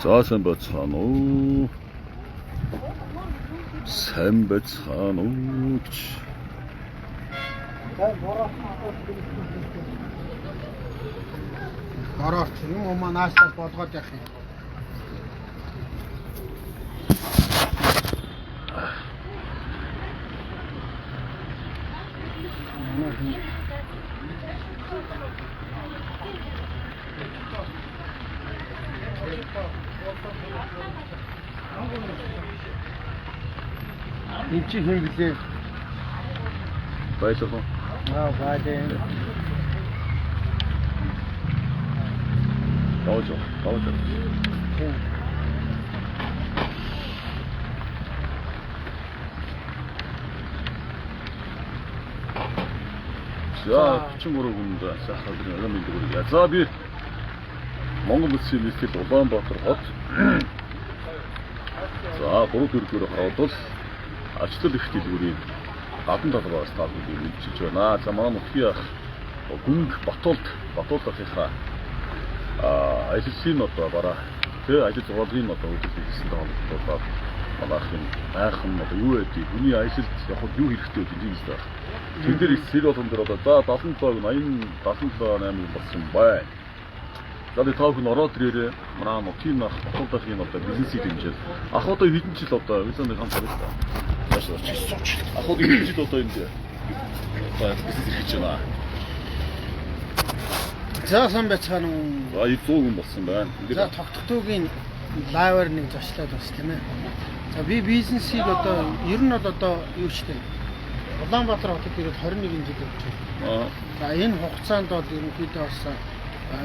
За сайн байцгаана уу. Сайн байцгаана уу гэж. Ороод юм уу наастаа болгоод явах юм. Энд чи хэн блээ? Баярлалаа. Баярлалаа. Тааж. За 33 хүнд сайхан өдрийн мэнд хүргэе. За би Монгол Улсын нийслэл Улаанбаатар хот. За 3 дөрвөөр харуулбал ачлал их дэлгүүрийн гадна талбаас таалбыг мэдчилж байна. За манай нутгийн ах гүнг Батуулгийнхаа ажлын одоо бараа тэ ажил зургийн одоо үйлдэл хийсэн тоолоод манайхын айхан одоо юу байдгийг хүний ажилд явахд юу хэрэгтэй вэ гэж байна. Тэд нар сэр болгон дээр одоо за 77-г 8 болсон бай. За би таах нь ороод ирээрээ манай нутгийн ах Батуулгын одоо бизнесийг дэмжиж ах одоо хэдэн жил одоо визаны хамт байна. Ах одоо хэдэн жил одоо энэ бизнес хийж байна. За сан байцгаана уу. За 100 хүн болсон байна. За тогтхтуугийн лайвер нэг зочлоод бас тийм ээ. За би бизнесийг одоо ер нь бол одоо юу ч тийм Улаанбаатар хотод ирээд 21 жил болж байна. За энэ хугацаанд бол ерөнхийдөө бас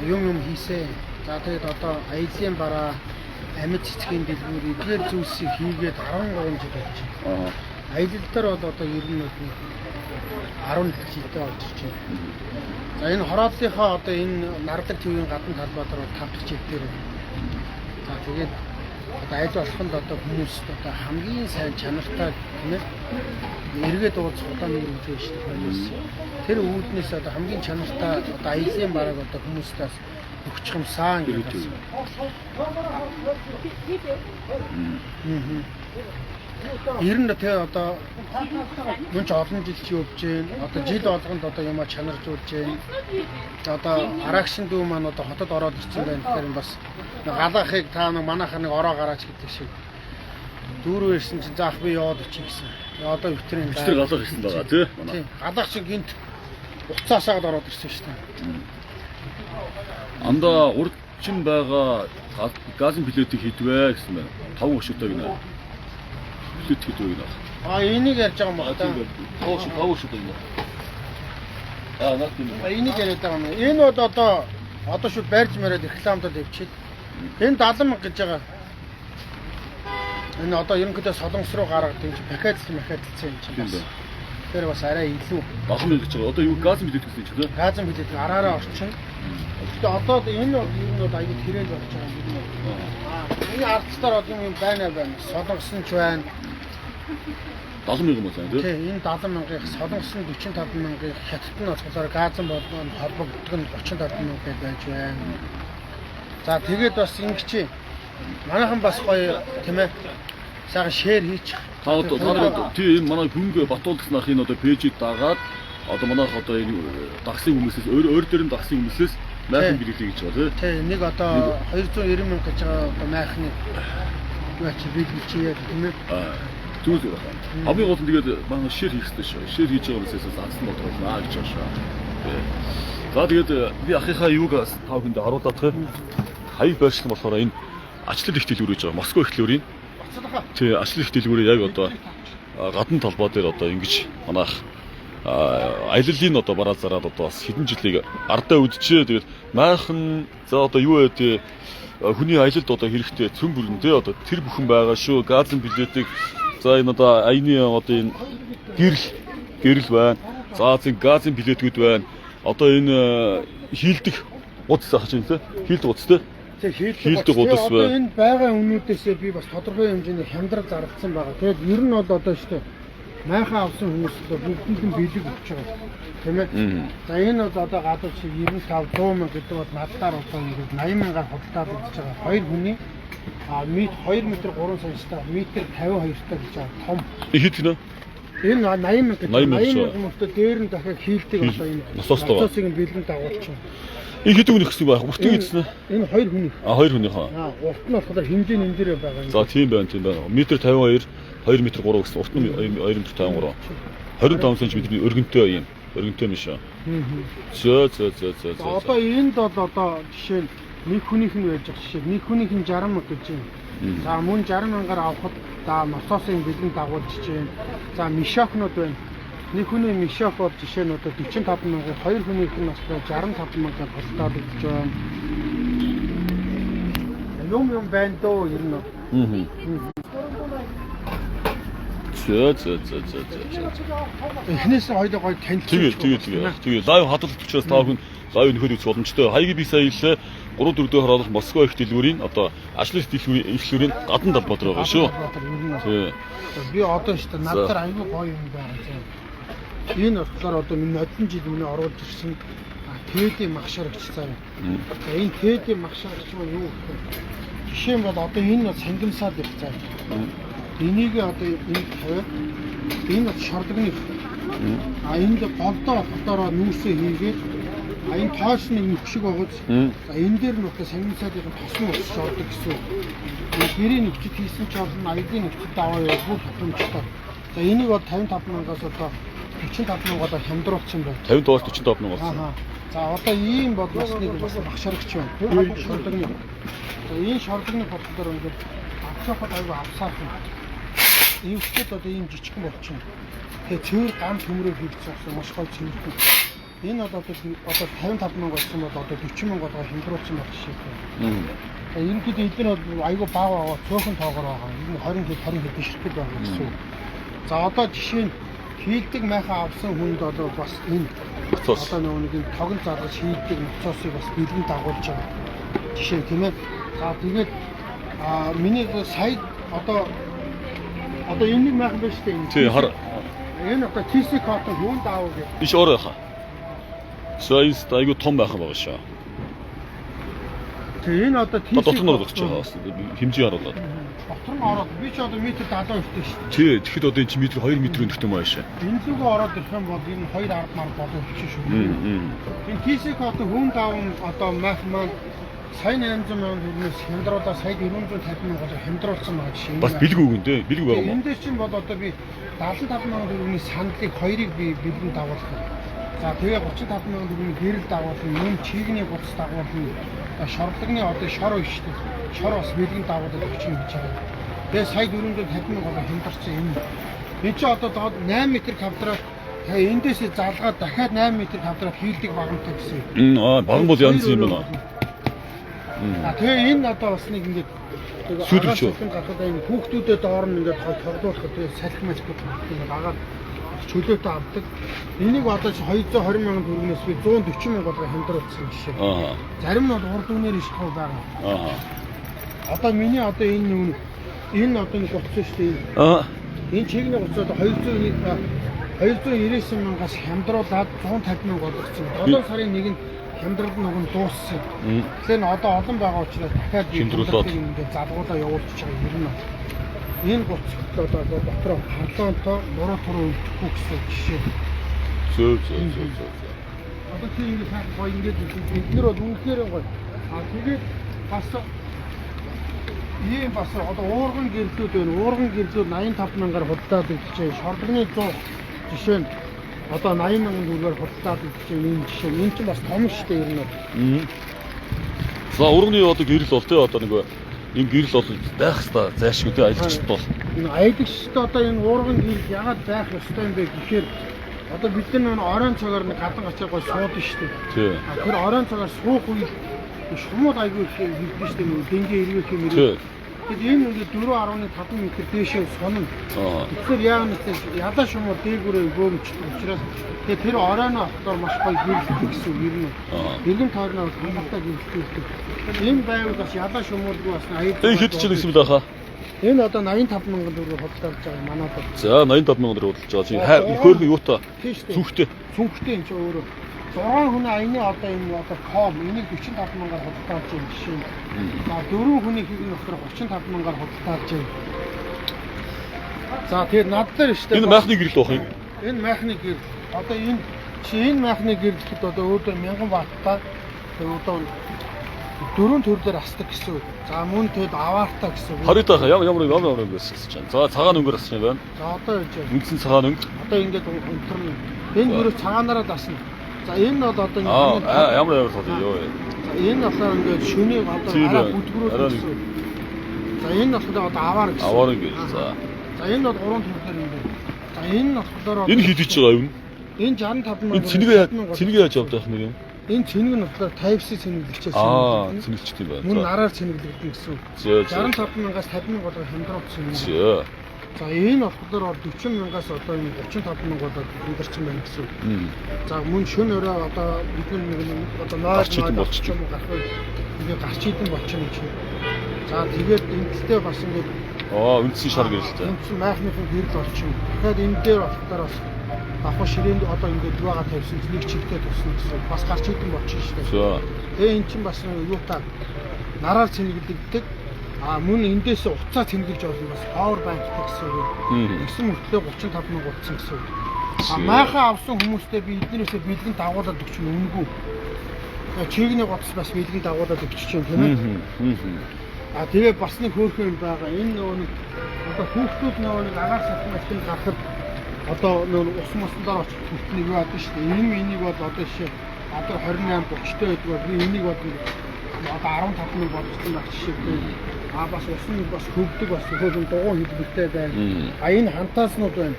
юм хийсэн. За тэгээд одоо аялын бараа амьд цэцгийн дэлгүүр эдгээр зүйлсийг хийгээд 13 жил болж байна. Аялал дээр бол одоо ер нь 10 жилтэй болж байна. За энэ хорооллынхаа одоо энэ нардаг төвийн гадна талбай дээр 5 дахь жил дээр. За тэгээд одоо аялал болоход одоо хүмүүст одоо хамгийн сайн чанартай тийм ээ эргээд уулзах удааныг үзэж шүү дээ. Тэр үүднээс одоо хамгийн чанартай одоо аялын бараг одоо хүмүүстээс өгч юмсан гэж байна. Ер нь тэгээ одоо мөн ч олон жил чи өвж जैन одоо жил болгонд одоо юм чанаржуулж जैन одоо арагшин дүү маань одоо хотод ороод ирсэн байна. Тэгэхээр бас галахыг та нэг манайхаа нэг ороо гараач гэдэг шиг дүүрөө ирсэн чинь заах би яваад очих гэсэн. Одоо өтрийн галах ирсэн байгаа тий. Галах шиг гинт уцаасаад ороод ирсэн шүү дээ. Анда урдчин байгаа газын билетийг хийдвэ гэсэн байна. 5 өшөөтэй гинэ. Билет хийдвэ гинэ. Энийг ярьж байгаа юм байна. 5 өшөөтэй гинэ. Наад юм. Энийг яриад байгаа юм. Энэ бол одоо шүү байрж мөрөд рекламадад явчихъя. Энэ 70 мянга гэж байгаа. Энэ одоо ерөнхийдөө солонгос руу гаргадаг юм чи пакетлцсан юм чинь бас. Тэр бас арай илүү 70 мянга гэж байгаа. Одоо юу газын билет гэсэн чинь тий? Газын билет араараа орчин. Гэхдээ одоо энэ бол аягүй тэрээл болж байгаа юм. Энэ ардтаар юм байна. Солонгос нь ч байна. 70 мянга мөн тий? Тий, энэ 70 мянгаыг солонгос нь 45 мянгаыг хятад нь болохоор газан болгоно холбогддог нь 35 мянга байж байна. За тэгээд бас ингэчээ. Манайхан бас гоё тийм ээ. Сайхан шеэр хийчих. Та одоо тий энэ манай гүнг Батуулгынхаа энэ одоо пэйжийг дагаад одоо манайх одоо энэ дагсан хүмүүсээс өөр дээр нь дагсан хүмүүсээс майхан билетийг гэж байна тий. Тий нэг одоо 290 мянга гэж байгаа одоо майхны юу чи билчээ тийм ээ. Зүйл байна. Хамгийн гол нь тэгээд манай шеэр хийх хэрэгтэй шүү. Шеэр хийж байгаа хүмүүсээс ансан бодлоо гэж байна шүү. За тэгээд би ахыхаа юуг тав хүндээ харуулдаг. Хаяг байршлан болохоор энэ ачлал их дэлгүүр гэж байгаа. Москва их дэлгүүрийн. Тий, ачлал их дэлгүүрийн яг одоо гадна талбай дээр одоо ингэж манайх аяллалын одоо бараа зараад одоо бас хэдэн жилиг ардаа үдчихээ. Тэгээд майхан за одоо юу вэ? Хүний аялалд одоо хэрэгтэй цөм бүрэн тий одоо тэр бүхэн байгаа шүү. Газын билетийг за энэ одоо аяны одоо энэ гэрэл байна. За зин газын билетүүд байна. Одоо энэ хийлдэх удас ах чинь тий. Хийлдэх удас тий. Хийлдэг удас байна. Энэ байгаа өмнүүдээсээ би бас тодорхой хэмжээний хямдрал зардсан байгаа. Тэгээд ер нь бол одоо шүү дээ Майхан авсан хүмүүс л бүгдэнд нь бэлэг өгч байгаа. Тийм ээ. За энэ бол одоо гадуур шиг 95 100 мянга гэдэг бол наддаар одоо ингээд 80 мянгаар худалдаад өгч байгаа. Хоёр хүний мит 2 м 3 см метр 52 таа гэж байгаа. Том. Хэд гинэ? Энэ 80 мянга гэдэг. 80 80 мянга дээр нь дахиад хийлдэг одоо энэ. Насосыг бэлэн дагуулж байна. Энэ хэд өгнөх гэсэн байх? Бүртгий гэсэн нь. Энэ 2 хүний. 2 хүний хаа. Урт нь болохоор хэмжээ энэ дээрээ байгаа юм. За тийм байна, тийм байна. Метр 52, 2 м 3 гэсэн. Урт нь 2 м 53. 25 см өргөнтэй юм. Өргөнтэй юм шүү. Зөө. Одоо энд бол одоо жишээ нь нэг хүнийх нь байж байгаа жишээ. Нэг хүнийх нь 60 мянга гэж байна. За мөн 60 мянгаар авахд за насосын бэлэн дагуулж чинь. За мишокнууд байна. Нэг хүний мишок бол жишээ нь одоо 45 мянга, хоёр хүнийх нь бас 65 мянгаар худалдаад өгч байна. Юм байна дөө ер нь. Зөө. Эхнээс хоёроо гоё танилцуулж. Тэгээд лайв хадгалт учраас таа хүн лайв нөхөр үзэх боломжтой. Хаяг би сая хэллээ. 3-4 дэх харуулах Москва их дэлгүүрийн одоо ажлын дэлгүүрийн гадна талбай дээр байгаа шүү. Тий. Би одоо шүү дээ надад аюу гоё юм байгаа. Энэ болохоор одоо миний одон жил миний оруулж ирсэн ТЭД магшарагч цаа. Энэ ТЭД магшарагч нь юу гэх вэ? Жишээ нь бол одоо энэ бол сангамсаад их цаа. Энийг одоо энэ тавь. Энэ бол шордогны. Энд голдоо хотоороо нүүсээ хийгээд энэ тоош нэг нөхшиг байгаа. За энэ дээр нь одоо сангамсаадын тосны ус шордог гэсэн. Энэ гэрийн нөхцөд хийсэн ч олон аягийн нөхцөд аваа явуул хатамжтай. За энийг бол 55 мянгаас одоо 45 мянгаар хямдруулсан байна. 50-аас 45 мянга болсон. За одоо ийм бол бас нэг бас багшрагч байна. Шордогны. За энэ шордогны бодлоор ингээд авчаахад аюу авсаархан. Ийм хөтөд одоо ийм жижигхэн болчихно. Тэгээ цэвэр гам төмрөө хийгдсэн маш гоё цэвэрхэн. Энэ бол одоо 55 мянга болсон бол одоо 40 мянгаар хямдруулсан байх шиг байна. За энэ хэд эдгээр бол аюу бага аваа цөөхөн тоогоор байгаа. Энэ 20 хэд бишрхэл байгаа гэсэн. За одоо жишээ нь хийлдэг майхан авсан хүнд одоо бас энэ одоо нэг нь тогон залгаж хийлдэг ноцоосыг бас бэлэн дагуулж байгаа. Жишээ тийм ээ. За тэгээд миний сая одоо энэ нэг майхан байна шүү дээ. Тий хар. Энэ одоо TC код хүн даав гэх. Биш өөрөө хаа. Сайз айгу том байх байгаа шүү. Тэгээ энэ одоо TC дотор орж байгаа бас хэмжээ харуулаад. Дотор нь ороод би ч одоо метр 70 өртөө шүү. Тий тэгэхэд одоо энэ чи метр 2 м өндөртэй маяг шээ. Энэ лүгөө ороод ирэх юм бол энэ 2 ард мар болов чи шүү. Энэ TC код хүн даав одоо мах маань сая 800 мянган төгрөгөөс хямдруулаа сая 450 мянгаар хямдруулсан байгаа жишээ. Бас бэлэг өгөн дээ. Бэлэг байгаа юм. Энд дээр чинь бол одоо би 75 мянган төгрөгийн сандлыг хоёрыг би бэлэн дагуулах. За тэгээ 35 мянган төгрөгийн гэрэл дагуулсан, юм чигний буц дагуулсан. Шорлогны одоо шор биш шүү дээ. Шор бас бэлэн дагуулдаг гэж хэлж байгаа. Тэгээ сая 450 мянгаар хямдарсан юм. Энэ чи одоо 8 м квадрат эндээс залгаад дахиад 8 м квадрат хийлдэг багамтай гэсэн. Баган бол янз юм байна. Тэгээ энэ одоо бас нэг ингээд сүйдэрч энэ хүүхдүүдэд доор нь ингээд тоглуулахад тэгээ салхимаж гэдэг агаар чөлөөтэй авдаг. Энийг одоо 220 мянган төгрөгнөөс би 140 мянгаар хямдруулсан жишээ. Зарим нь бол урд үнээр ишхүү байгаа. Одоо миний одоо энэ одоо нэг гоцсон шүү дээ. Энэ чигний гоц одоо 299 мянгаас хямдруулаад 150 мянгаар болсон. 7 сарын 1-нд хямдрал нь дууссан. Тэгэхээр одоо олон байгаа учраас дахиад хямдруулаад ингээд залгуулаа явуулчих байгаа юм. Энэ гоцтой одоо дотроо халуунтай муруу туруу өгөхгүй гэсэн жишээ. Зөө. Одоо тийм ингээд хаа гоё ингээд эдгээр бол үнэхээр гоё. Тэгээд бас ийм бас одоо уурган гэрлүүд байна. Уурган гэрлүүд 85 мянгаар худалдаад өгчээ. Шордогны 100 жишээ нь одоо 80 мянган төгрөгөөр худалдаад өгч байгаа юм жишээ. Энэ ч бас том шүү дээ ер нь. За урганы одоо гэрэл бол тэ одоо нэг энэ гэрэл бол байх хэвээр зайшгүй тэ аялагчд бол. Энэ аялагчд одоо энэ урган гэрэл ягаад байх ёстой юм бэ гэхээр одоо бид нар оройн цагаар нэг гадан гачаа гой суудаг шүү дээ. Тий. Тэр оройн цагаар суух үед шумууд айгүй хэлдэг шүү дээ. Дэнгээ эргэх юм ирээ. Тэгэхээр энэ ингээд 4.5 м дээшээ сонно. Тэгэхээр яа гэвэл ядаа шумууд дээгүүрээ гөмчдөг учраас тэгээд тэр оройно автоор маш гоё гэрэлдэг гэсэн үг юм. Бэлэн тойрноо хамтдаа гэрэлдэг. Энэ байвал бас ядаа шумууд бас аяд. Тэг хэд ч гэсэн л байхаа. Энэ одоо 85 мянган төгрөг худалдаж байгаа манайд. За 85 мянган төгрөг худалдаж байгаа. Чи хөөрхөн юутай? Сүнхтэй. Сүнхтэй энэ ч өөрөө 6 хүний аяны одоо энэ одоо ком энийг 45 мянгаар худалдаж байгаа жишээ. За 4 хүний хийх нөхөр 35 мянгаар худалдаж байгаа. За тэгээд над дээр штэ. Энэ майхны гэрэл байх юм. Энэ майхны гэрэл. Одоо энэ майхны гэрлэхэд одоо өөдөө 1000 ватттай одоо 4 төрлөөр асдаг гэсэн үг. За мөн тэгэд аваартай гэсэн үг. Харитаа ямар байсан гэж байна. За цагаан өнгөөр асч байна. За одоо яаж вэ? Үндсэн цагаан өнгө. Одоо ингээд өнтөрнө. Энэ бүрээ цагаанаараа дасна. За энэ бол одоо ямар тоо ёо. За энэ болохоор ингээд шөнийг одоо араа бүдгрүүлсэн гэсэн үг. За энэ болохоор одоо аваар гэсэн. Аваар ингэ. За энэ бол 3 төрлөөр юм байна. За энэ болохоор энэ хидэж байгаа юм. Энэ 65 мянга. Энэ цэнийг яаж явдаг юм бэ? Энэ цэнийг нь болохоор Type-C цэниглэгчээс цэниглэгчтэй байна. Мөн нараар цэниглэгдэн гэсэн үг. 65 мянгаас 50 мянга болго хямдраад цэниглэг. За энэ болохоор 40 мянгаас одоо энэ 35 мянга болоод хямдарсан байна гэсэн үг. За мөн шөнө өрөө одоо бид нэг одоо нойр болчих юм гарах ингээ гарч идэн болчих юм чинь. За тэгээд энэтэй бас ингээ үндсэн шар гэрэлтэй. Үндсэн майхныхын гэрэл болчих юм. Тэгэхээр энэ дээр болохоор бас авах ширээнд одоо ингээд юугаа тавьсан нэг чигтэй тусна гэсэн бас гарч идэн болчих шүү дээ. Тэгээ эн чинь бас юутаа нараар цэнгэлдэгдэг. Мөн эндээс уцаа цэнгэлж болно бас power bank гэсэн үг. Гэсэн мөртлөө 35 мянга утсан гэсэн үг. Майхаа авсан хүмүүстээ би эднэрээсээ бэлгэн дагуулад өгч нь үнэгүй. Чигний гоц бас бэлгэн дагуулад өгч чинь тийм ээ. Тэгээ бас нэг хөөрхөн юм байгаа. Энэ нэг одоо хүүхдүүд нэг агаар сатнаас гарахад одоо нөр ус мосдоор очих хүүхдний юу адаг шүү дээ. Энийг бол одоо жишээ одоо 28 30-тэй байдгаар би энийг бол одоо 15 мянга болчихсон байх жишээ. Бас ус нь бас хөвдөг бас хөлн дугуй хэлбэртэй байна. Энэ хантааснууд байна.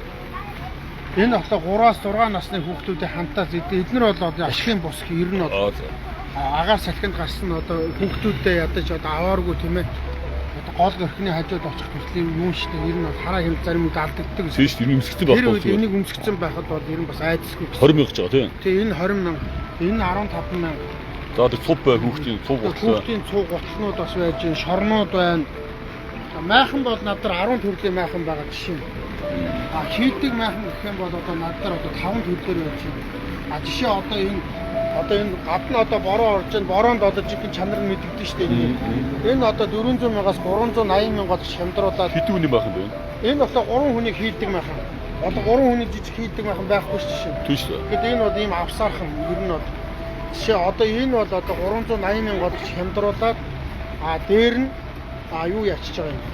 Энэ одоо 3-аас 6 насны хүүхдүүдийн хантаас эдгээр бол одоо ашигын бус 90 нь агаар салхинд гарсан одоо хүүхдүүдтэй ядаж одоо авааргүй тийм ээ. Гол горхны хажууд очих төрлийн юм шүү дээ. Ер нь бол хараа хэмжээ зарим үед алдагддаг. Тийм шүү дээ. Өмсгцэн байхгүй. Тэр энийг өмсгцэн байхад бол ер нь бас айдасгүй. 20 мянга ч байгаа тийм. Тийм энэ 20 мянга. Энэ 15 мянга. За тэр цуг бай хүүхдийн цуг бодлоо. Хүүхдийн цуг готлнууд бас байж гин шорнууд байна. Майхан бол над дээр 10 төрлийн майхан байгаа жишээ. Хийдэг майхан гэх юм бол одоо над дээр одоо 5 төрлөөр байж байна. Жишээ одоо энэ гадна одоо бороо орж байна. Бороонд одоо жинхэнэ чанар нь мэдэгдэн шүү дээ. Энэ одоо 400 мянгаас 380 мянгаад шамдруулаад хэдэн хүний байх юм бэ? Энэ болохоор 3 хүний хийдэг майхан. Одоо 3 хүний жижиг хийдэг майхан байхгүй шүү дээ. Тийм шүү. Тэгэхэд энэ бол ийм авсаархан ер нь бол жишээ одоо энэ бол одоо 380 мянгаад шамдруулаад дээр нь юу ячиж байгаа юм.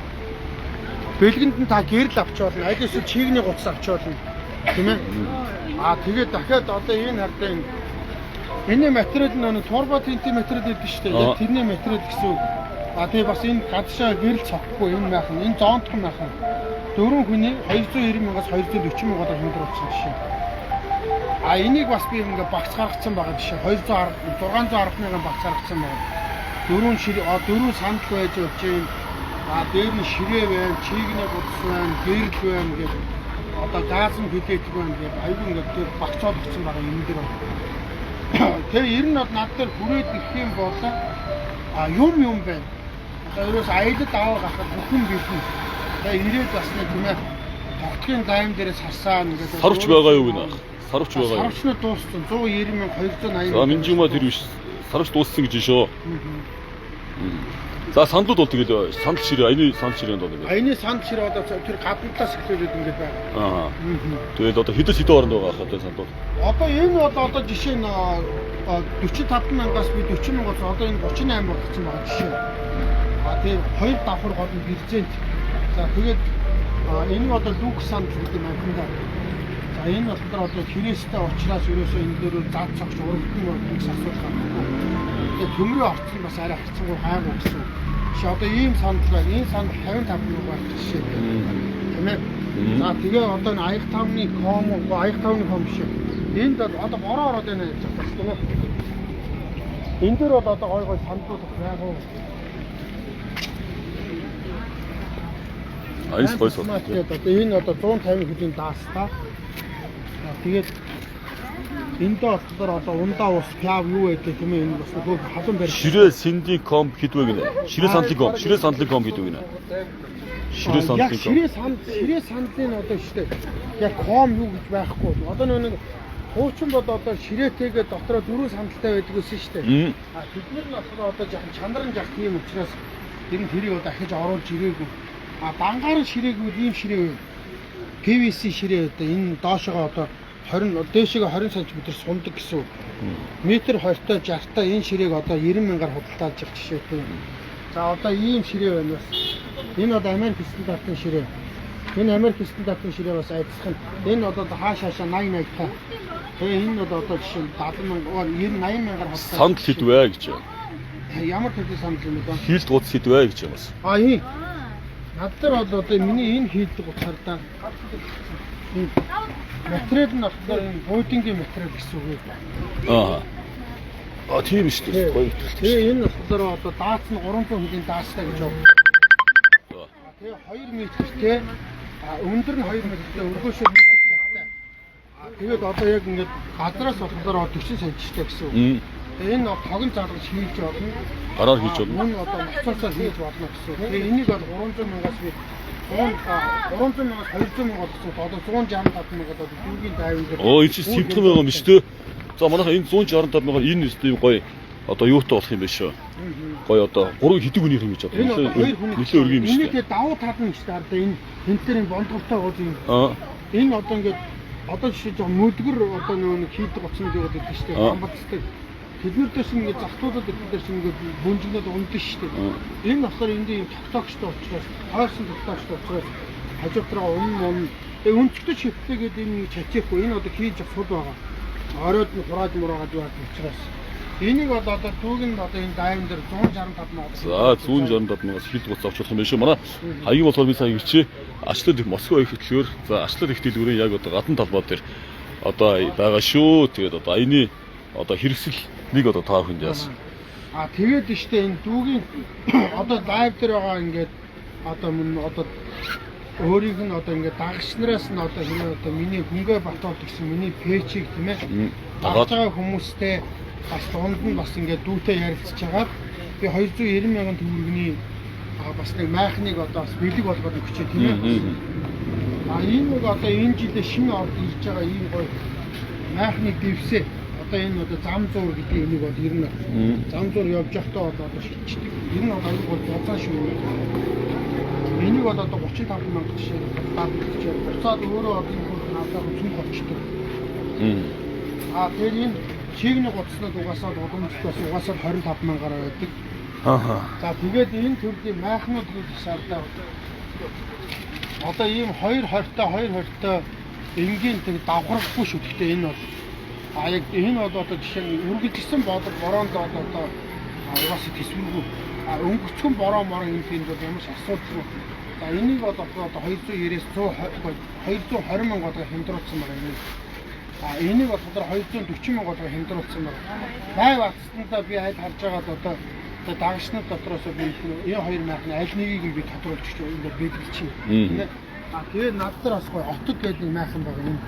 Бэлгэнд нь та гэрэл авч болно. Аль эсвэл чигний гуц авч болно. Тийм ээ. Тэгээд дахиад одоо энэ хардаа энэ материал нэг турбо тинти материал гэдэг шүү дээ. Яг тэрний материал гэсэн үг. Тэгээ бас энэ гадшаа гэрэл цохгүй энэ майхан, энэ зоонтхон майхан. 4 хүний 290 мянгаас 240 мянгаар хямдруулсан жишээ. Энийг бас би ингээ багц гаргацсан байгаа жишээ. 610 мянган багц гаргацсан байгаа. 4 сандал байж болж юм. Дээр нь ширээ байна, чигний гудс байна, гэрэл байна гэдэг. Одоо газ нь хөдөөдөг байна гэдэг. Аюул ингээ багцоод өгсөн байгаа юм дээр. Тэгээ ер нь бол над дээр хүрээд ирэх юм бол юм байна. Одоо ерөөс аялал аваа гахад бүхэн бэлэн. Тэгээ ирээд бас нэг тийм ээ тогтгийн дайм дээрээс харсаа ингээд сарвч байгаа юу гинэ? Сарвч байгаа юу? Сарвчнууд дууссан 190 мянга 280. За минжимаа тэр биш. Сарвч дууссан гэж шүү. За сандлууд бол тэгэл сандал ширээ, аяны сандал ширээнд бол ингээд. Аяны сандал ширээ одоо тэр гаднаас эхлүүлээд ингээд байна. Тэгээд одоо хэдэн оронд байгаа хаа сандлууд? Одоо энэ бол одоо жишээ нь 45 мянгаас би 40 мянгаас одоо энэ 38 болгоцсон байгаа жишээ. Тэгээд хоёр давхар гол нь бирзент. За тэгээд энэ нь одоо люкс сандал гэдэг юм байна. За энэ болохоор одоо хэрэгстэй уучраас ерөөсөө энэ дээр зад цогч урагдсан гэж асуух байхгүй. Тэгээд төмрөө орцсон бас арай хацсангүй хайгуу гэсэн. Чи одоо ийм сандал байна. Энэ сандал 55 мянга байх жишээ. Тийм ээ. За тэгээ одоо энэ аяг тавны ком шиг. Энд одоо бороо ороод байна гэж байна тийм ээ. Энэ дээр бол одоо гой сандалууд яг уу. Айс бойс. Одоо энэ одоо 150 хөлийн даас та. Тэгээд эндээ болохоор одоо ундаа ус пяв юу гэдэг тийм ээ энэ бас нөгөө халуун барь. Ширээ сэндийн комп гэдэг вэ гинэ? Ширээ сандлын комп гэдэг вэ гинэ? Ширээ сандлын одоо штэ. Яг ком юу гэж байхгүй. Одоо нэг хуучин бод одоо ширээтэйгээ дотроо 4 сандалтай байдаг гэсэн штэ. Тэднэр нь болохоор одоо жоохон чанар нь жах тийм учраас тэр нь тэрийг дахиж оруулж ирээгүй. Бангаар ширээгүүд ийм ширээ PVC ширээ одоо энэ доошогоо одоо 20 дээшээ 20 см сундаг гэсэн үг. Метр 20-той 60-той энэ ширээг одоо 90,000-аар худалдааж авах жишээтэй. За одоо ийм ширээ байна бас. Энэ одоо Америк стандартын ширээ. Энэ Америк стандартын ширээ бас айдсах. Энэ одоо хаашаашаа 80,000 та. Тэгээ энэ одоо жишээ нь 70,000 80,000-аар худалдааж. Сандал хэд вэ гэж. Ямар төрлийн сандал юм бэ? Хийлд гуц хэд вэ гэж юм бас. Энэ над дээр одоо миний энэ хийдэг утгаараа материал нь болохоор энэ буудингийн материал гэсэн үг юм. Тийм шүү дээ. Гоё ихтэй. Тэгээ энэ болохоор одоо даац нь 300 хөлийн даацтай гэж байна. Тэгээ 2 метртэй өндөр нь 2 метртэй өргөөшөө метртэй. Тэгээд одоо яг ингээд газраас болохоор 40 см-тэй гэсэн үг. Энэ тогон залгаж хийж болно. Гараар хийж болно. Энэ одоо ноцоосоор хийж болно гэсэн. Тэгээ энийг бол 300,000-аас би 300,000-аас 200,000 гэсэн. Одоо 165,000 одоо дүүгийн дайван дээр. Энэ чинь симптом байгаа юм шүү дээ. За манайха энэ 165,000-аар энэ нэстэй гоё одоо юутай болох юм бэ шүү. Гоё одоо 3 хэдэг үнийх юм гэж одоо. Нөлөө өргөн юм шүү. Энэ тэгээ давуу тал нь шүү дээ. Одоо энэ тентэр энэ бондгортой ууз юм. Энэ одоо ингээд одоо жишээ жоо мөдгөр одоо нэг хийдэг гоцнод яваад байдаг шүү дээ. Амбацтай. Тэднэрдээс ингээд захтуудад эднэрдээс ингээд бүнжигнээд ундаг шүү дээ. Энэ болохоор энд ийм тогтоогчтой учраас хойсон тогтоогчтой учраас хажуутраа өмнө өнцгтөж шивтлээ гэдэг энэ чачихгүй энэ одоо хийж авах сул байгаа. Оройд нь хурааж мураагаад яваад учраас энийг одоо дүүгийн одоо энэ дайван дээр 165,000. За 165,000-аас хилд гоц авч болох юм байна шүү. Манай хаяг болохоор би сая ирчээ ачлал их Москва их хөтлөөр за ачлал их дэлгүүрийн яг одоо гадна талбай дээр одоо байгаа шүү. Тэгээд одоо аяны одоо хэрэгсэл нэг одоо таа хүнд яасан. Тэгээд штэ энэ дүүгийн одоо лайв дээр байгаа ингээд одоо мөн одоо өөрийг нь одоо ингээд дагагчнараас нь одоо хэрэг одоо миний хөнгөө батуулт гэсэн миний пэйжийг тийм ээ дагаад байгаа хүмүүстэй бас дунд нь бас ингээд дүүтэй ярилцж байгаа. Би 290,000 төгрөгийн бас нэг майхныг одоо бас бэлэг болгоод өгчээ тийм ээ. Энэ нэг одоо энэ жилээ шинэ орд ирж байгаа ийм гоё майхныг дэвсээ. Одоо энэ одоо зам зуур гэдэг энийг бол ер нь зам зуур явж явахдаа одоо шилждэг. Ер нь одоо бол зузаан шүү. Энийг бол одоо 35,000 жишээ баталж буцаад өөрөө одоо энэ хөл надад зүг болчтой. Тэр энэ чигний гоцнод угаасаа уламжлалт угаасаа 25,000-аар байдаг. За тэгээд энэ төрлийн майхнууд гэж сардаа одоо ийм 220-той энгийн тэг давхарахгүй шүү. Гэхдээ энэ бол яг энэ бол одоо жишээ нь үргэлжлсэн бороонд одоо угаасаа төсвөргүй өнгөцгөн бороо энэ тийм бол ямар ч асуудалгүй. За энийг бол одоо 290-ээс 220,000 годоо хямдруулсан байна энэ. Энийг бол 240,000 годоо хямдруулсан байна. Лайв атсандаа би аль харж байгаад одоо дагагчнууд дотроос би энэ хоёр майхны аль нэгийг нь би тодруулж өгч ингээд бэлгэлчихье. Тэгээд над дээр бас гоё отод гэдэг майхан байгаа юм.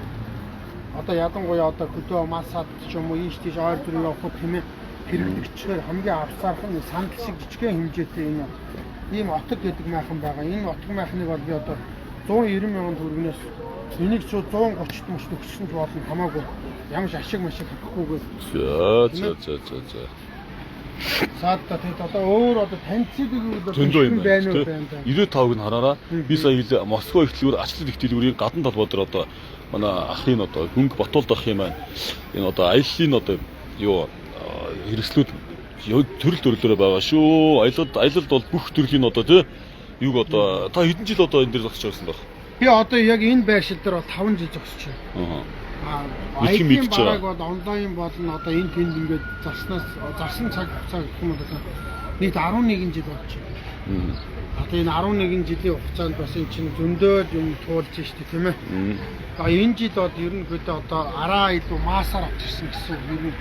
Одоо ядангуяа одоо хөдөө масаад ч юм уу ийш тийш ойр зүрх явахд тийм ээ хэрэглэгчээр хамгийн авсаарх нь сандал шиг жижигхэн хэмжээтэй энэ ийм отог гэдэг майхан байгаа. Энэ отог майхныг бол би одоо 190,000 төгрөгнөөс энийг ч 130 мөч төгссөн ч болно хамаагүй. Ямар ч ашиг машиг авахгүйгээр. За. Саадта тэгээд одоо өөр одоо танилцдаг юу байна уу байна. 95-ыг нь хараараа би сая Москва их дэлгүүр ачлал их дэлгүүрийн гадна талбай дээр одоо манай ахын одоо хөнгө Батуулд ах юм байна. Энэ одоо аяллаа одоо юу хэрэгслүүд төрөлөөрөө байгаа шүү. Аялалд бол бүх төрлийн одоо тий юг одоо та хэдэн жил одоо энэ дээр зогсож байсан баг? Би одоо яг энэ байршил дээр бол 5 жил зогсож байна. Аялын бараг бол онлайн болно одоо энэ тэнд ингээд зарсан цаг хугацаа гэх юм бол нийт 11 жил болж байна. Одоо энэ 11 жилийн хугацаанд бас энэ чинь зөндөө юм туулж штэ тийм ээ. Энэ жил бол ерөнхийдөө одоо араа илүү маасаар авчирсан гэсэн үг. Ер нь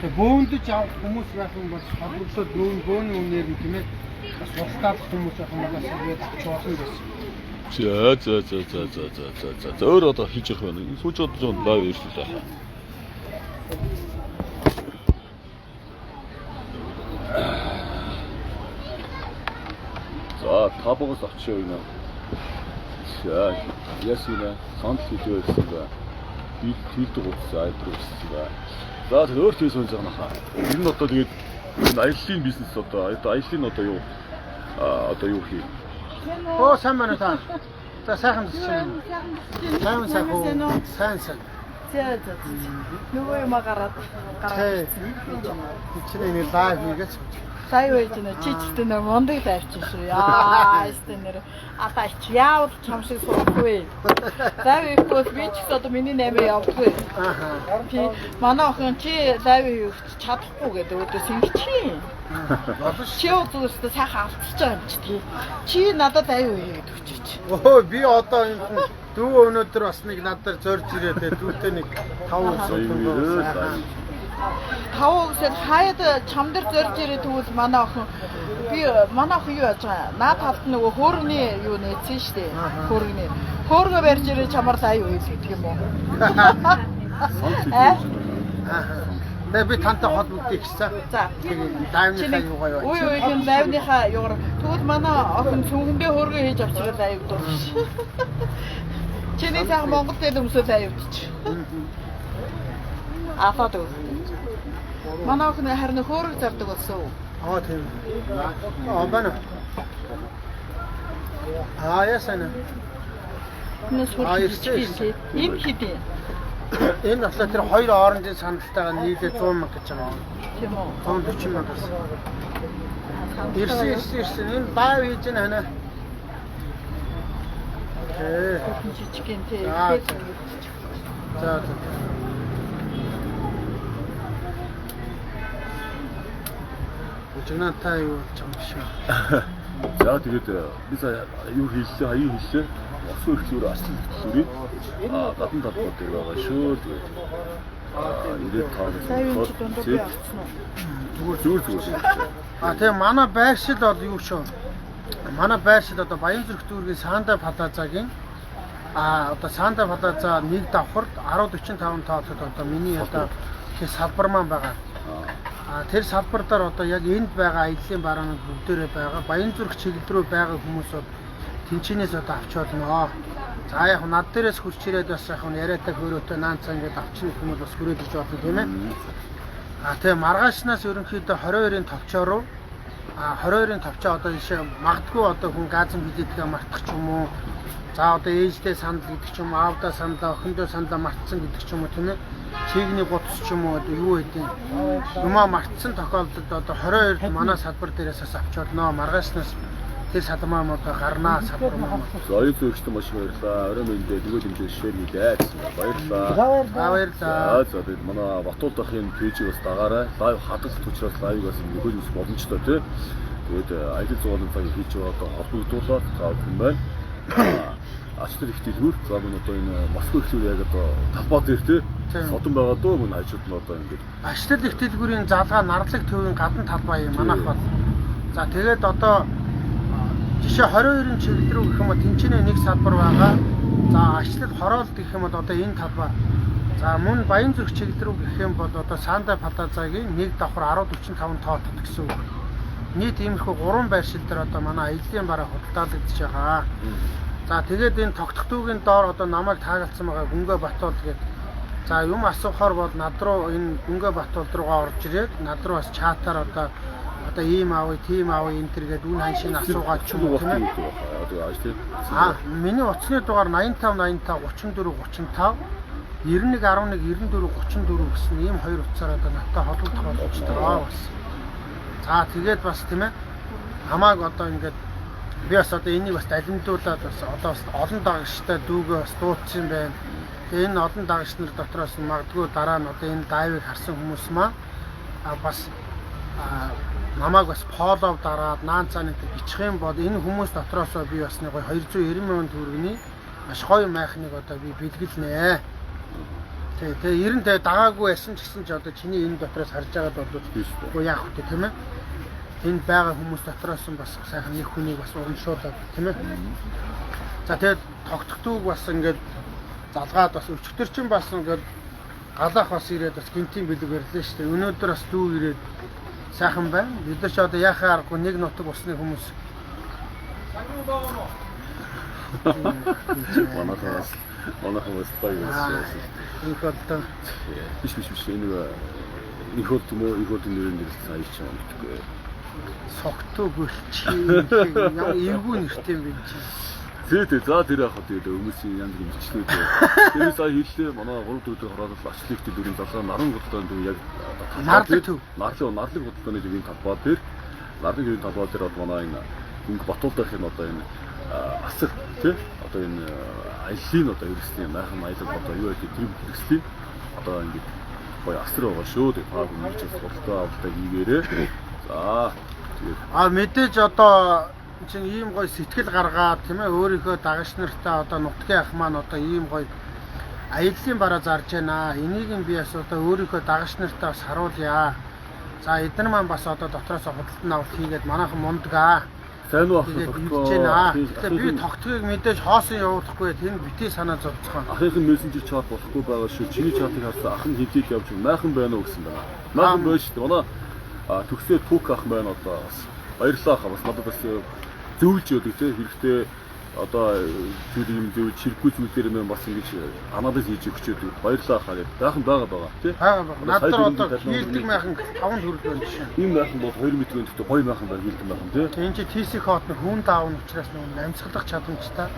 тэгээ бөөндөж авах хүмүүс байх юм бол холбогдоод бөөний үнээр нь тийм ээ бас хурцлаад хүмүүс байх юм бол тэгээд авч болно гэсэн. За. Өөр одоо хийж явах байна. Энэ сүүж одоо лайв ирсэн байна. табагаас очиж байна. Ясина санд хийдөө гэсэн ба. Би тийдэг утсаа айдруу гэсэн ба. За тэр өөр тийс үнэ зэнаа. Тэр нь одоо тэгээд аяллаа бизнес одоо аяллаа одоо юу юу хий. Оо сайн байна та. За сайхан чинь. Сайн. Нөгөө юм гараад Чиний нэг лайв хийгээч. лайв хийж нэ чичтэй нэр мондөг тавьчих шүү. Яа, эстэнэр атаач яавал чам шиг суухгүй. Лайв хийхгүй би ч одоо миний наймаа явдаггүй. Би манай охин чи лайв хийх чадахгүй гэдэг өөдөөс ингэчээ. Чи өдөөсөө сайхан алдчихж байгаа юм чи тий. Чи надад лайв хийгээд өчөөч. Өө би одоо энэ дүү өнөөдөр бас нэг надад зорж ирээд дүүтэй нэг 5 Тавгсэл хаяад чамдар зорж ирээд тэгвэл манай охин юу яаж байгаа. Наад талд нөгөө хөөргөний юу нээсэн шүү дээ. Хөөргөө барьж ирээд чамар лайв хийх гэдэг юм уу? Нэ би тантай холбогдъё гэсэн. За. Дайвныхаа юугаа юу. Үй энэ дайвныхаа юугаар тэгвэл манай охин цүнхэндээ хөөргөө хийж авчираад лайв дурч. Чиний цаг Монгол дээр өмсөд аюулч. Афаад үү. Манай охин харин хөөрөг зардаг болсон. Тийм. Бана. Ясана. Энэ хитэ. Энэ болохоор тэр хоёр оранжийн сандалтайгаа нийлээ 100 мянга гэж байгаа. Тийм үү. 140 мянгаас. Ирсэн. Энэ лайв хийж байна. Жижигэн тий. За. Үчигнээ та юу болж байгаа юм биш үү? За тэгээд би сая юу хийлээ, хаяа хийлээ. Москва ихлүүр ачлал хэлбэрийг гадна талбар дээр байгаа шүү. Тэгээд ирээд таа. Зүгээр. Тэгээ манай байршил бол юу шүү? Манай байршил одоо Баянзүрх дүүргийн Саанда Плазагийн одоо Саанда Плаза нэг давхарт 1045 тооцоод одоо миний одоо тэр салбар маань байгаа. Тэр салбар дээр одоо яг энд байгаа аяллаа бараанууд бүгдээрээ байгаа. Баянзүрх чиглэл рүү байгаа хүмүүс бол тэнчнээс одоо авч болно. За яг над дээрээс хурч ирээд бас яг яриатай хөрөөтэй наанцаа ингээд авчихсан хүмүүс бас хүрээд иж болно тийм ээ. Тэгээ маргаашнаас ерөнхийдөө 22-ын товчоо руу 22-ын товчоо одоо жишээ магадгүй одоо хүн газам хилээдгээ мартах ч юм уу. За одоо ээждээ сандал гэдэг ч юм уу, аавдаа сандал, охиндоо сандал мартсан гэдэг ч юм уу тийм ээ. Чигний гутс ч юм уу одоо юу гэдэг юмаа мартсан тохиолдолд одоо 22-нд манай салбар дээрээс бас авч болно. Маргаашнаас тэр салбар маань одоо гарнаа салбар маань. Оюун зөвчтөн маш баярлаа. Орой мэндээ дөрөв хэмжээ шир хийлээ. Баярлаа. Баярлаа. За тэгээд манай Батуул дахын пэйжийг бас дагаарай. Лайв хадгалт учраас лайвыг бас нөхөж ус боломжтой тий. Тэгээд аялал зугаалын цаг хийж байгаа одоо холбогдуулаад заавал байна. Ачлал их дэлгүүр за мөн одоо энэ Москва ихлүүр яг одоо талбай дээр тий содон байгаа дөө мөн ажууд нь одоо ингээд ачлал их дэлгүүрийн залгаа нарлаг төвийн гадна талбай юм манайх бол. За тэгээд одоо жишээ 22-ын чиглэл рүү гэх юм бол тэнцэнэ нэг салбар байгаа. За ачлал хороол гэх юм бол одоо энэ талбай. За мөн Баянзүрх чиглэл рүү гэх юм бол одоо Саанда Плазагийн нэг давхар 1045 тооцоод гэсэн үг. Нийт иймэрхүү 3 байршил дээр одоо манай аяллаа бараа худалдаалагдаж байгаа. За тэгээд энэ тогтхтүүгийн доор одоо намайг таагалцсан байгаа Гүнгэ Батуул гэдэг. За юм асуухаар бол над руу энэ Гүнгэ Батуул руугаа орж ирээд над руу бас чатаар одоо ийм аавь, тийм аавь энэ төр гэдэг үн ханшийн асуугаад ч юм уу тийм ээ. Миний утасны дугаар 85 85 34 35 91 11 94 34 гэсэн ийм хоёр утсаар одоо надтай холбогдох боломжтой бас. За тэгээд бас тийм ээ. Хамааг одоо ингээд би бас одоо энийг бас далимдуулаад бас одоо бас олон дагагчтай дүүгээ бас дуудсан байна. Тэгээ энэ олон дагагч нар дотроос магадгүй дараа нь одоо энэ лайвыг харсан хүмүүс маань бас намайг бас фоллоу дараад наанцааныг бичих юм бол энэ хүмүүс дотроос би бас нэг 290 мянган төгрөгийн маш гоё майхныг одоо би бэлгэлнэ. Тэгээ 90 дагаагүй байсан ч гэсэн ч одоо чиний энэ дотроос харж байгаад бол яах вэ тийм ээ. Энэ байгаа хүмүүс дотроос нь бас сайхан нэг хүнийг бас урамшуулаад тийм ээ. За тэгээд тогтхтүүг бас ингээд залгаад бас өчтөр чинь бас ингээд галаах бас ирээд бас гинтийн бэлэг ирлээ шүү дээ. Өнөөдөр бас дүү ирээд сайхан байна. Бид нар ч одоо яхаа аргагүй нэг нутаг усны хүмүүс Манайхаас баярлалаа. Их одоо Биш энэ их хот мө их хотын нэрээр сайн ч юм гэдэггүй. согтуу гөлчи яа эвгүй нэртэй юм биш. Тэгээд за тэр яхад тэгээд хүмүүсийн янз бүр мэлчлээ. Тэгээд сая хэллээ манай 3-4 дэх хороод ачлыг дөрөв залгаа наран бодлоо дүү яг нарлаг бодлооны дэвийн талбай дээр нарлаг дэвийн талбай дээр одоо манай энэ гүнг Батуулдах энэ одоо энэ асар тий одоо энэ аяллаа одоо ерөөсний майхан аялал одоо юу гэдэг тийм хэрэгслийн одоо ингэ гоё асар байгаа шүү. Тэгээд та хүмүүж суралцаа авалтаа хийгээрээ. За тэгээд мэдээж одоо чинь ийм гоё сэтгэл гаргаад тийм ээ өөрийнхөө дагагч нартай одоо нутгийн ах маань одоо ийм гоё аяллаа бараа зарж байна. Энийг нь би бас одоо өөрийнхөө дагагч нартай бас харуулъя. За эдгээр маань бас одоо дотроос худалдан авалт хийгээд манайхан мундгаа. сайн уу тэгээд би тогтхыг мэдээж хоосон явуулахгүй тэр битээ санаа зовцгоо. Ахын мессенжер чат болохгүй байгаа шүү. Чиний чатыг харсан ахын хэдийг явж майхан байна уу гэсэн байна. Майхан байж шүү. Манай төгсөө түүх ах байна одоо бас баярлалаа ха бас надад бас зөвлөж өгдөг те хэрэгтэй одоо зүйл юм зөв чирэггүй зүйлээр мэн бас ингэж анадас хийж өгчөөд баярлалаа хаа гэдэг. Байхан байгаа тий. Надад одоо хийлдэг майхан 5 төгрөг байна шээ. Энэ майхан бол 2 метрийн төстэй гоё майхан байна хийлдэг майхан тий. Энд чи TC хот нь хүн даавн учраас нэг амьсгалах чадамжтай.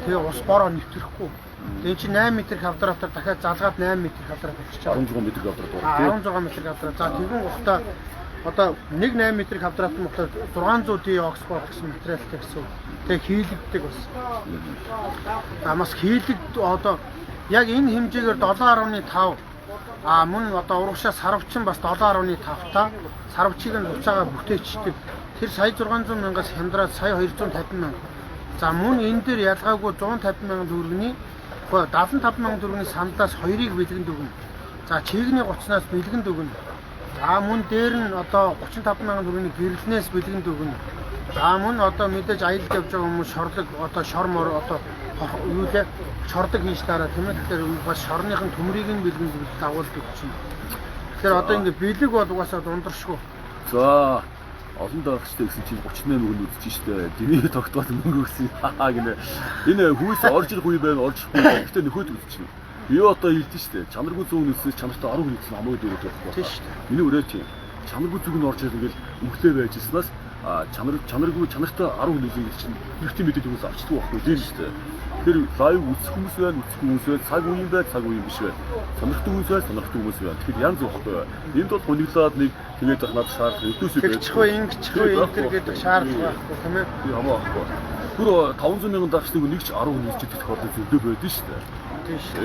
Тэгээ ус бороо нэвтрэхгүй. Тэгээ чи 8 м квадратаар дахиад залгаад 8 м квадрат болчих. 16 м квадрат. 16 м квадрат. За тэгвэл ухта одоо 1 8 м квадрат мөхөд 600 д Оксфорд гэсэн материалтай гэсэн. Тэгээ хийлэгддэг бас. Амас хийлэг одоо яг энэ хэмжээгээр 7.5 мөн одоо урагшаа сарвчин бас 7.5 та сарвчийг нь буцаага бүтээчдэг. Тэр сая 600 мянгаас хямдраад сая 250 мянга. За мөн энэ дээр ялгаагүй 150 мянган төгрөгийн 75 мянган төгрөгийн сандаас 2-ыг бэлгэнд өгнө. За чигний 30-наас бэлгэнд өгнө. За мөн дээр нь одоо 35 мянган төгрөгийн гэрлэнээс бэлгэнд өгнө. За мөн одоо мэдээж аялалд явж байгаа хүмүүс шорлог одоо шормор одоо юу лээ шордог хийж дараа тийм ээ. Тэгэхээр бас шорныхын төмрийг нь бэлгэнд дагуулдаг чинь. Тэгэхээр одоо ингэ бэлэг бол угаасаа дундаршгүй. За олон даагчтай гэсэн чинь 38 мөнгө үзэж штэ. Дэмий тогтоол мөнгө өгсөн. Гинэ. Энэ хүүс орж ирэх үе байна, орж ирэхгүй байна. Гэтэ нөхөд үзчихнэ. Би одоо хэлдэж штэ. Чанаргүй зүүн нүсээс чанартай 10 хүн гэсэн хамаагүй дээрээ байхгүй. Тийм штэ. Миний өрөө тийм. Чанаргүй зүг нь орж ирэх ингээл өвлөө байжснаас чанаргүй чанартай 10 хүн гэсэн чинь хэрэгтэй мэдээд хүмүүс авчдаг байхгүй тийм штэ. Тэр лайв үзэх хүмүүс байна, үзэх хүмүүс байна, цаг үеийн бай, цаг үеийн биш бай. Сонирхдаг хүмүүс байна, сонирхдаг хүмүүс байна. Тэгэхээр янз бүртэй. Энд бол хониглаад нэг тэгээд над шаардлага өдөөсөө тэгчихгүй ингэчихгүй энэ гэдэг шаардлага байхгүй тийм ээ. Би хамаа ахгүй. Түр 500 мянган дагчныг нэг ч 10 хүн үзэж идэх тохиолдол зөндөө байдаг шүү дээ. Тийм шүү.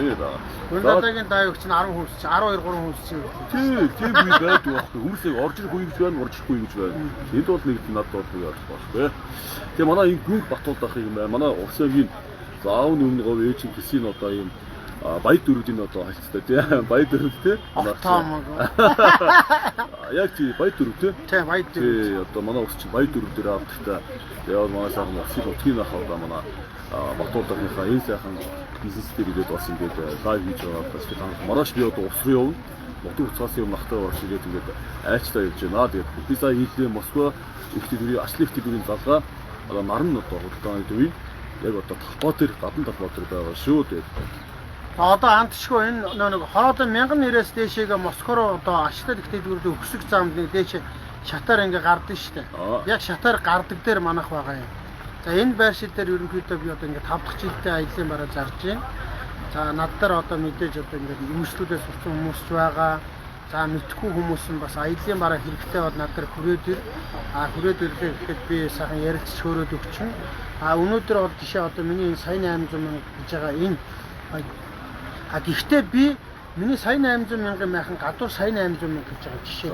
Гүндадагийн даавч нь 10 хүн, 12 3 хүн үзэж байна. Тийм үе байдаг байхгүй. Хүмүүсийг орж ирэх үе гэж байна, орж ирэхгүй гэж байна. Энд бол нэг надад бол яах байхгүй. Тэгээ манай энэ гүнг Батуулдах юм байна. Манай Урсагийн заавн өмнө гов ээж гэсэн одоо юм баяр дөрүүдийн одоо хальцтай тий. Баяр дөрүүд тий. Яг тий баяр дөрүүд тий. Тий баяр дөрүүд. Одоо манай ус чинь баяр дөрүүд дээр авдагтай. Яа манай сайхан усыг утгийн ах одоо манай Батуулдахынхаа энэ сайхан бизнес дээр ирээд бас ингээд лайв хийж байгаа бас тий маргааш би одоо ус руу явна. Мотог уцаас юм нахтай орж ирээд ингээд айчлаа явж байна. Тэгээд би сая хийлээ Москва их төрийн ачлын их төрийн залгаа одоо наран одоо худалдааны төвийн яг одоо талбай дээр гадна талбай дээр байгаа шүү дээ. Одоо антшгүй энэ нэг хороодон 1000 нэрээс дээшээгээ Москва руу одоо ачлал их дэлгүүрүүд өксөг замд нэг дээш шатаар ингээ гардыг штэ. Яг шатаар гардаг дээр манах байгаа юм. За энэ байршил дээр ерөнхийдөө би одоо ингээ 5 дахь жилдээ аялын бараа зарж байна. За над дээр одоо мэдээж одоо ингээ үйлчлүүдээ сурсан хүмүүс ч байгаа. За мэдхгүй хүмүүс нь бас аялын бараа хэрэгтэй бол над дээр хүрээд ир. Хүрээд ирлээ гэхэд би сайхан ярилцж хөөрөөд өгчин. Өнөөдөр бол жишээ одоо миний энэ сая 800 мянга гэж байгаа энэ гэхдээ би миний сая 800 мянган майхан гадуур сая 800 мянга гэж байгаа жишээ.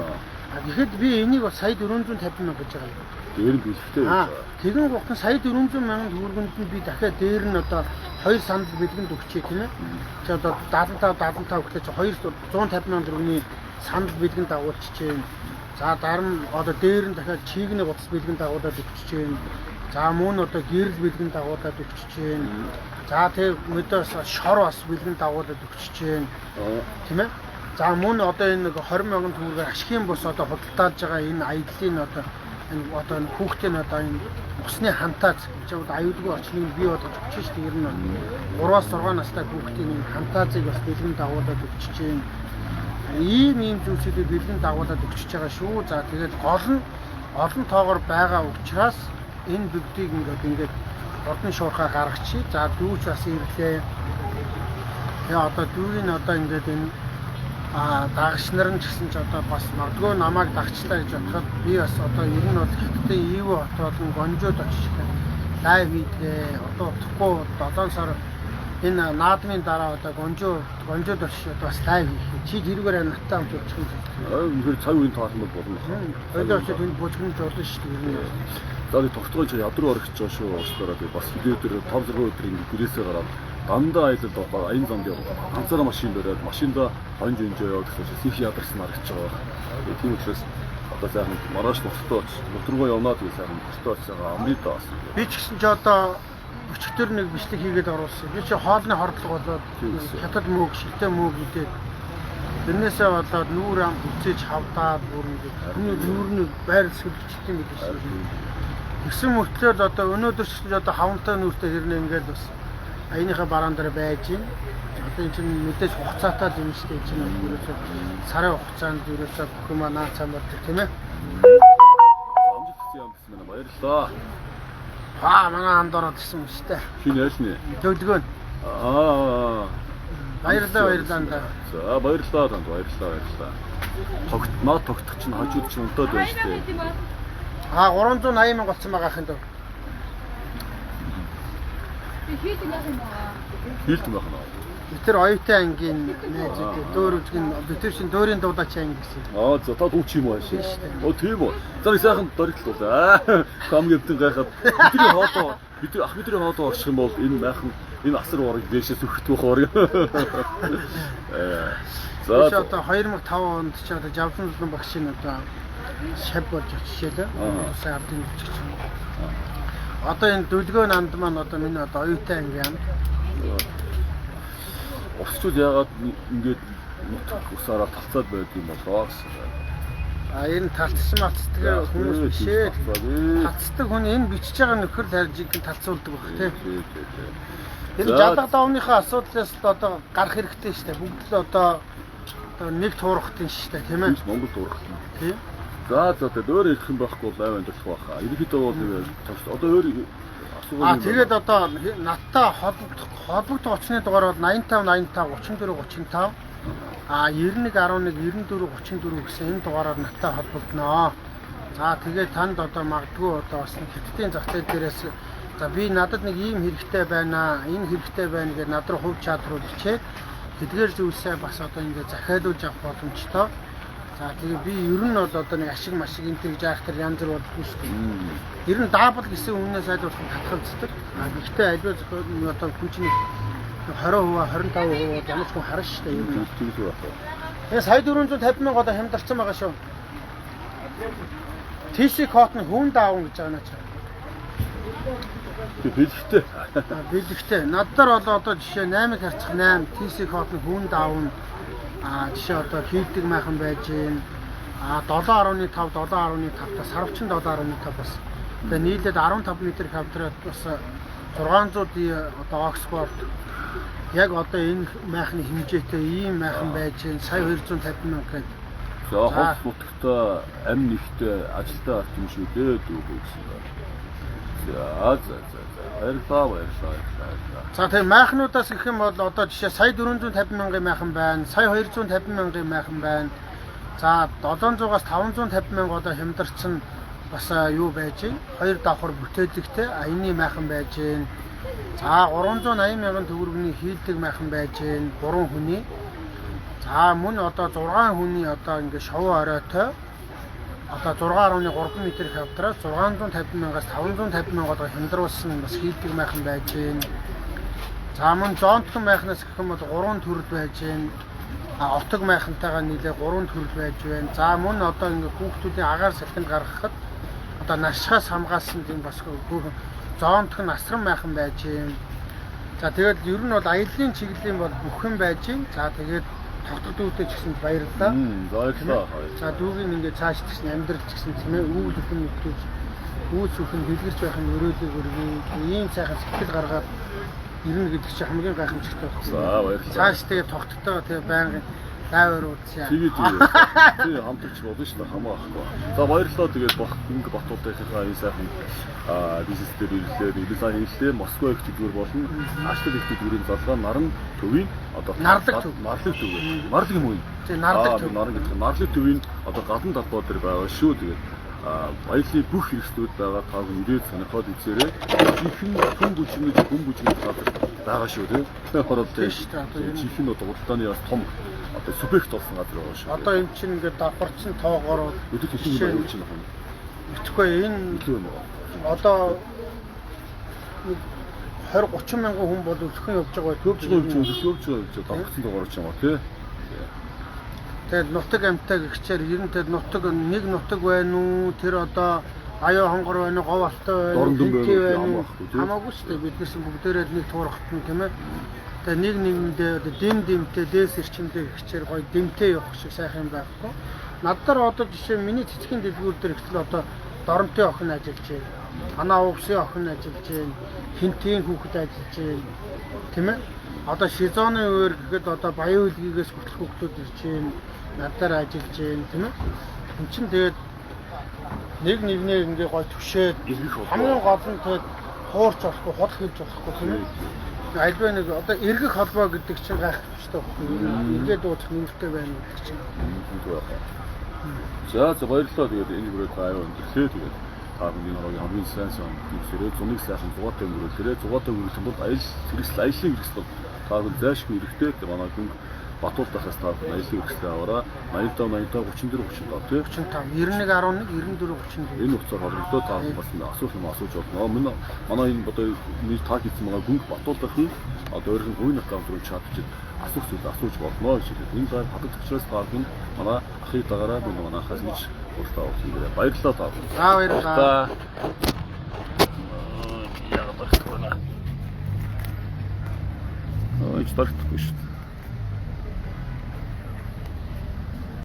Тэгэхэд би энийг бас сая 450 мянга гэж байгаа юм. Дээр нь бэлгтэй байж байгаа. Тэгэн гутан сая 400 мянган төгрөгөнд нь би дахиад дээр нь одоо 2 сандал бэлгэнд өгчээ тийм ээ. За одоо 75 гэхлээр чи 150 мянган төгрөгийн сандал бэлгэнд дагуулчихжээ. За дараа нь одоо дээр нь дахиад чигний гутас бэлгэнд дагуулад өгчихжээ. За мөн одоо гэрэл бэлгэнд дагуулад өгчихжээ. За тэг мэдээс шор бас бэлгэнд дагуулад өгчихжээ. Тийм ээ. За мөн одоо энэ 20 мянган төгрөгээр ашигын бус одоо худалдааж байгаа энэ аяллаа одоо энэ одоо хүүхдийн одоо энэ усны хантаац гэж одоо аюулгүй орчныг бий болгож өгч шүү дээ. Ер нь 3-аас 6 настай хүүхдийн энэ хантаацыг бас бэлэн дагуулад өгч чинь ийм зүйлсүүдийг бэлэн дагуулад өгч байгаа шүү. За тэгээд гол нь олон тоогоор байгаа учраас энэ бүгдийг ингээд ордын шуурхаа гаргачих. За дүүч бас ирлээ. Тэгээ одоо дүүрийн одоо ингээд энэ дагагч нар нь ч гэсэн ч одоо бас магадгүй намайг дагчлаа гэж бодоход би бас одоо ер нь бол хятадын ив хот болон гонжууд очиж лайв хийгээ. Одоо утгагүй 7 сар энэ наадмын дараа одоо гонжууд очиж бас лайв хийх. Чи тэрүүгээр наттай хамт очих юм. Үнэхээр цаг үеийн таалмал болно. Ойлоо очиж энэ бүжгэн жолно шүү дээ. За тогтгоо чи ядруу орох гэж байгаа шүү. Уучлаарай. Бас өдөр 5-6 өдөр ингэ гэрээсээ гараад дандаа аялал аян замд явах. Ганцаараа машин бариад машиндаа хонж инжээ явах гэсэн их ядарсан харагдаж байгаа. Тийм учраас одоо сайхан маргааш нутагтаа очиж нутруугаа явнаа тэгээ сайхан нутагтаа очиж байгаа амрыг даас. Би ч гэсэн ч одоо өчтөр нэг бичлэг хийгээд оруулсан. Би чи хоолны хордлого болоод хятад мөөг шилтэй мөөг идээд тэрнээсээ болоод нүүр ам үзэж хавдаад бүр ингээд нүүрний байр сүлжчихсэн юм биш үү? Тэгсэн мөртлөө одоо өнөөдөр ч одоо хавантай нүүртэй хэрнээ ингээд бас аяныхаа бараан дээр байж юм. Одоо энэ чинь мэдээж хугацаатай юм шүү дээ. Чинь ерөөсөө сарын хугацаанд ерөөсөө бүх юм наацсан болдог тийм ээ. Амжилт хүсье юм гэсэн байна. Баярлалаа. Манай хамт ороод ирсэн юм шүү дээ. Шинэ яашны. Төвлөгөө. Баярлалаа. За баярлалаа танд баярлалаа. Тогтох чинь хажууд чинь унтаад байна шүү дээ. 380 мянга болсон байгаа хин дөө. Хийлдэн байх нь. Тэр оюутай ангийн найз үү дөөр үзгэн битэр шин дөөрийн дуудаач анги гэсэн. За та дуу чи юм аа шээ. Тийм үү. За сайхан дөрөлтөл. Хамгийн гайхаад бидний хоолоо орчих юм бол энэ асар ураг дээшээ сүрхтөх ураг. За одоо 2005 онд ч одоо Жавсан зүлэн багшийн одоо шав болж очижээ л. Сайн ардын жүжигч. Одоо энэ дүлгөө нанд маань одоо миний одоо оюутай ангийн Орчууд яагаад ингэж нутаг усаараа талцаад байд юм болоо гэсэн. Энэ талцсан мацдаг хүмүүс биш ээ. Талцдаг хүн энэ бичиж байгаа нөхөр таржиг талцуулдаг баг тийм. Энэ жадаг давныхаа асуудлаас одоо гарах хэрэгтэй шүү дээ. Бүгд л одоо нэг туурахтын шүү дээ тийм ээ. Монгол туурах. Тийм. За өөр ирэх юм байхгүй бол аваа амьдрах байхаа. Ерөнхийдөө бол одоо өөр тэгээд одоо надтай холбогдох очны дугаар бол 85 34 35 91 11 94 34 гэсэн энэ дугаараар надтай холбогдноо. За тэгээд танд одоо магадгүй одоо бас хятадын зах зээл дээрээс за би надад нэг ийм хэрэгтэй байна, энэ хэрэгтэй байна гэж над руу хувь чадрууд ичээд тэдгээр зүйлсээ бас одоо ингээд захиалуулж авах боломжтой. За тэгээ би ер нь бол одоо нэг ашиг машиг энэ гэж яах тэр янз бүр болдгоо шүү дээ. Ер нь даабал гэсэн үнээс айлуулах татгалздаг. Гэхдээ альва одоо хүн чинь 20% 25% ямар ч хүн харна шүү дээ. Ер нь тийм үү байна. Тэгээ сая 450 мянга одоо хямдарсан байгаа шүү. TC код нь хүн даавн гэж байгаа наач. Бэлгтэй. Бэлгтэй. Надаар бол одоо жишээ 8-ыг харьцах 8 TC код нь хүн даавн жишээ одоо хийдэг майхан байж гин 7.5 7.5 та сарвчин 7.5 бас тэгээ нийлээд 15 м квадрат бас 600 одоо Оксфорд яг одоо энэ майхны хэмжээтэй ийм майхан байж гин сая 250 мянга гэдэг. За хол нутагта амь нэгтэй ажилтаа арт юм шүү дээ дүүгөө гэсэн байна. За баярлалаа. За тэгээ майхнуудаас гэх юм бол одоо жишээ сая 450 мянган майхан байна, сая 250 мянган майхан байна. За 700-аас 550 мянга одоо хямдарсан бас юу байж гин 2 давхар бүтээлэгтэй аяны майхан байж гин. За 380 мянган төгрөгийн хийлдэг майхан байж гин 3 хүний. За мөн одоо 6 хүний одоо ингээ шовоо оройтой одоо 6.3 м квадрат 650 мянгаас 550 мянга одоо хямдруулсан бас хийлдэг майхан байж гин. За мөн зонтон майхнаас гэх юм бол 3 төрөл байж гин. Отог майхантайгаа нийлээ 3 төрөл байж байна. За мөн одоо ингээ хүүхдүүдийн агаар салхинд гаргахад одоо наршихаас хамгаалсан тийм бас зонтон насран майхан байж гин. За тэгээд ер нь бол аяллаа чиглэлийн бол бүх юм байж гин. За тэгээд тогтод дүүтэй ч гэсэн баярлалаа. Баярлалаа. За дүүгийн ингээд цааш ч гэсэн амьдрал ч гэсэн тийм ээ үйл өхөн нөтөж үүс өхөн дэлгэрч байх нь өрөөлөг өргөө ийм сайхан сэтгэл гаргаад ирнэ гэдэг чинь хамгийн гайхамшигтай байхгүй. За баярлалаа. Цааш тэгээ тогтдоо тэгээ байнгын лайвер уудсаа. Тэгээд хамтарч болно шүү дээ хамаа ахгүй. За баярлалаа тэгээд Гүнг Батуудынхаа энэ сайхан бизнес дээр ирлээ, дизайн хийлээ, Москва их төлбөр болно. Ашлаг их төлбөрийн залгаа наран төвийн одоо Нарлаг төв. Нарлаг юм уу? Тийм нарлаг төв. Наран гэдэг нарлаг төвийн одоо гадна талбай дээр байгаа шүү тэгээд баялын бүх хэрэгслүүд байгаа таг ирээд сонирхоод үзээрэй. Чихэн хүн бүжмэж газар байгаа шүү тийм. Хороод чихэн одоо уралдааны бас том одоо субъект болсон газар байгаа шүү. Одоо энэ чинь ингээд давхарчин тоогоор өдөр хэлхий юм чинь байна. Итгэхгүй энэ юм уу? Одоо 20-30 мянган хүн бол өлхөн явж байгаа давхарчин тоогоор ч юм уу тий. Тэгээд нутаг амтай гихчээр ер нь тэгээд нутаг нэг нутаг байна уу тэр одоо аюу хонгор байна уу говь алтай байна уу хамаагүй шүү дээ биднээс бүгдээрээ нэг туурхтна тийм ээ. Тэгээд нэг нэгэндээ одоо дэмтэй дээс ирчимтэй гихчээр гоё дэмтэй явах шиг сайхан юм байхгүй. Надад одоо жишээ миний цэцгийн дэлгүүр дээр ихтэл одоо доронтой охин ажиллаж байна. Танаа увсын охин ажиллаж байна. Хинтийн хүүхэд ажиллаж байна. Тийм ээ. Одоо шизоны өөр гэхэд одоо баян үлгийгээс хүртэл хүүхдүүд ирж байна. Надаар ажиллаж байна тийм ээ. Энд чинь тэгээд нэг нэгнээ ингээ гой төвшөөд хамгийн гол нь тэгээд хуурч болохгүй, хол хийж болохгүй тийм ээ. Альва нэг одоо эргэх холбоо гэдэг чинь гайхамшигтай байхгүй. Ингээд уучих нэмэртэй байна гэдэг чинь. За баярлалаа тэгээд энэ бүрээ та аюу өндөрлөө тэгээд та бүхний хоорогийн хамгийн сайн зүйлсээрээ зуны сайхан зугаатай өнгөрүүлээрээ зугаатай өнгөрүүлсэн бол аяллаа хэрэгсэл та бүхэн зайлшгүй хэрэгтэй гэдэг манай Гүнг Батуудахаас та бүхэн аяллаа хэрэгслээ аваараа 85 34 35 тий 35 91 11 94 34 энэ хугацаар холбогдоод та бүхэн бас асуух юм асууж болно. Манай энэ одоо нийт таг хийсэн байгаа Гүнг Батуудахын одоо өөрийн хувийн аккаунт руу чатчид асуух зүйл асууж болно гэж хэлээд энэ гар хатад учраас та бүхэн манай ахыг дагараа бүгд манайхаас гэж урьдчилан авах юм байна. Баярлалаа та бүхэн. За баярлалаа. Яг багтгүй наа. Ой ч багтгүй шүү дээ.